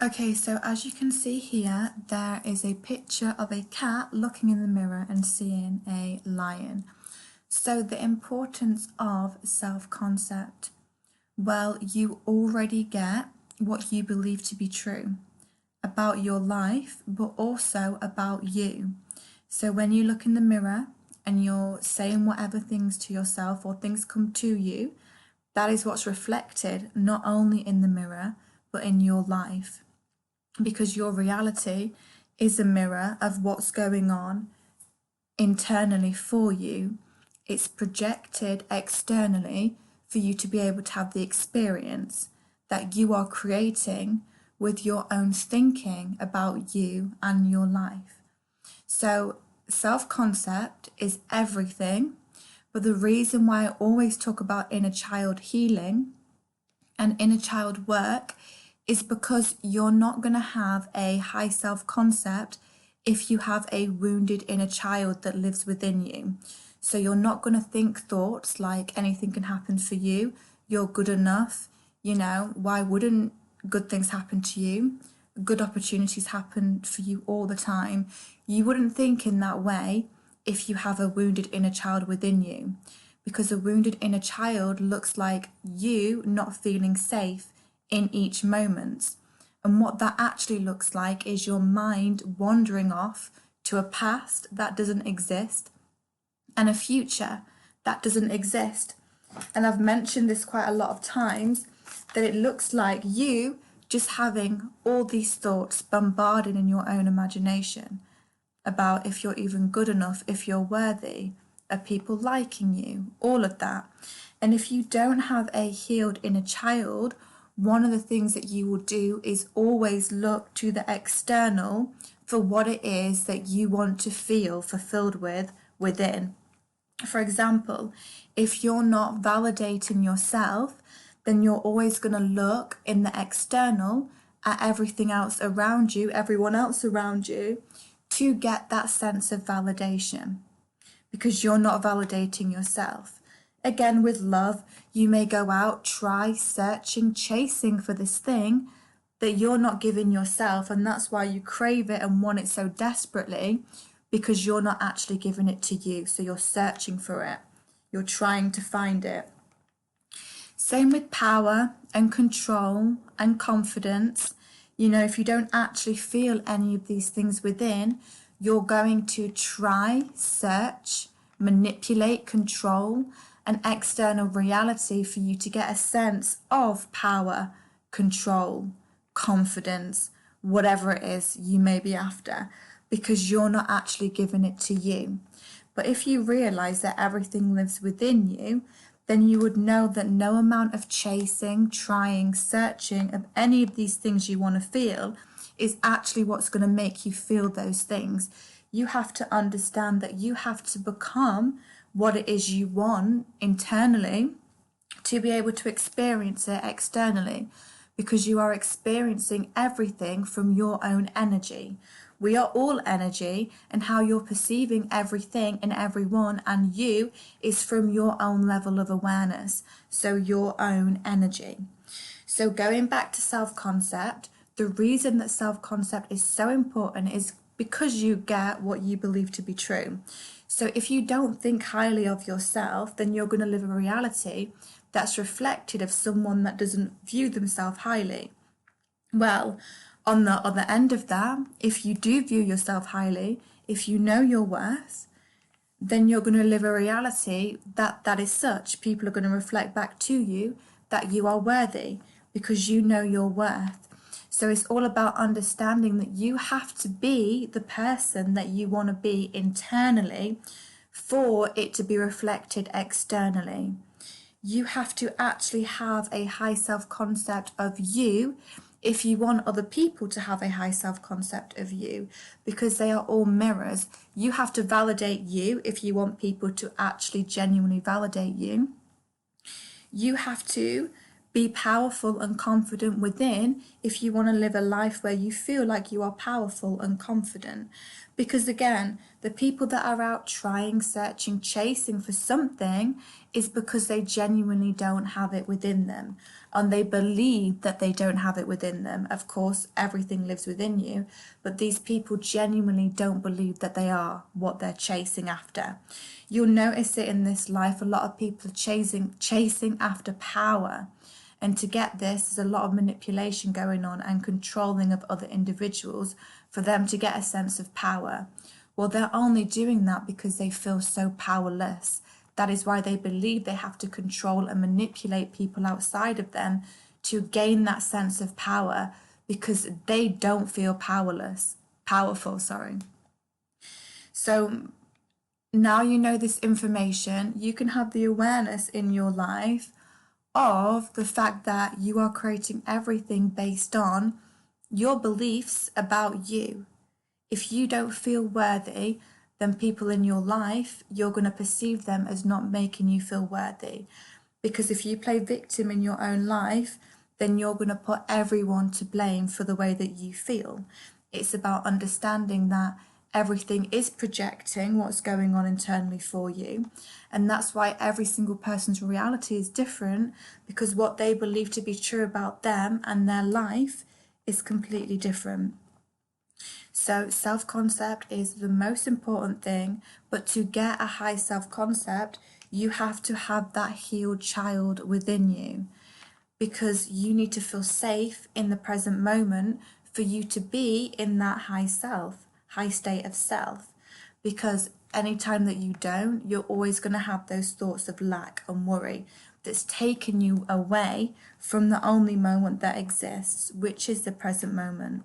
Okay, so as you can see here, there is a picture of a cat looking in the mirror and seeing a lion. So the importance of self-concept. Well, you already get what you believe to be true about your life, but also about you. So when you look in the mirror and you're saying whatever things to yourself or things come to you, that is what's reflected not only in the mirror, but in your life, because your reality is a mirror of what's going on internally for you. It's projected externally for you to be able to have the experience that you are creating with your own thinking about you and your life. So, self concept is everything, but the reason why I always talk about inner child healing and inner child work is because you're not going to have a high self-concept if you have a wounded inner child that lives within you. So you're not going to think thoughts like anything can happen for you, you're good enough, why wouldn't good things happen to you? Good opportunities happen for you all the time. You wouldn't think in that way if you have a wounded inner child within you, because a wounded inner child looks like you not feeling safe in each moment. And what that actually looks like is your mind wandering off to a past that doesn't exist and a future that doesn't exist. And I've mentioned this quite a lot of times, that it looks like you just having all these thoughts bombarded in your own imagination about if you're even good enough, if you're worthy, are people liking you, all of that. And if you don't have a healed inner child, one of the things that you will do is always look to the external for what it is that you want to feel fulfilled with within. For example, if you're not validating yourself, then you're always going to look in the external at everything else around you, everyone else around you, to get that sense of validation, because you're not validating yourself. Again, with love, you may go out, try, searching, chasing for this thing that you're not giving yourself, and that's why you crave it and want it so desperately, because you're not actually giving it to you. So you're searching for it, you're trying to find it. Same with power and control and confidence. If you don't actually feel any of these things within, you're going to try, search, manipulate, control an external reality for you to get a sense of power, control, confidence, whatever it is you may be after, because you're not actually giving it to you. But if you realize that everything lives within you, then you would know that no amount of chasing, trying, searching of any of these things you want to feel is actually what's going to make you feel those things. You have to understand that you have to become what it is you want internally to be able to experience it externally, because you are experiencing everything from your own energy. We are all energy, and how you're perceiving everything and everyone and you is from your own level of awareness, so your own energy. So going back to self-concept, the reason that self-concept is so important is because you get what you believe to be true. So if you don't think highly of yourself, then you're going to live a reality that's reflected of someone that doesn't view themselves highly. Well, on the other end of that, if you do view yourself highly, if you know your worth, then you're going to live a reality that is such. People are going to reflect back to you that you are worthy, because you know your worth. So it's all about understanding that you have to be the person that you want to be internally for it to be reflected externally. You have to actually have a high self-concept of you if you want other people to have a high self-concept of you, because they are all mirrors. You have to validate you if you want people to actually genuinely validate you. You have to be powerful and confident within if you want to live a life where you feel like you are powerful and confident. Because again, The people that are out trying, searching, chasing for something is because they genuinely don't have it within them, and they believe that they don't have it within them. Of course, everything lives within you, but these people genuinely don't believe that they are what they're chasing after. You'll notice it in this life. A lot of people are chasing after power. And to get this, there's a lot of manipulation going on and controlling of other individuals for them to get a sense of power. Well, they're only doing that because they feel so powerless. That is why they believe they have to control and manipulate people outside of them to gain that sense of power, because they don't feel powerful. So now you know this information, you can have the awareness in your life of the fact that you are creating everything based on your beliefs about you. If you don't feel worthy, then people in your life, you're going to perceive them as not making you feel worthy. Because if you play victim in your own life, then you're going to put everyone to blame for the way that you feel. It's about understanding that everything is projecting what's going on internally for you. And that's why every single person's reality is different, because what they believe to be true about them and their life is completely different. So self-concept is the most important thing, but to get a high self-concept, you have to have that healed child within you, because you need to feel safe in the present moment for you to be in that high state of self. Because anytime that you don't, you're always going to have those thoughts of lack and worry that's taken you away from the only moment that exists, which is the present moment.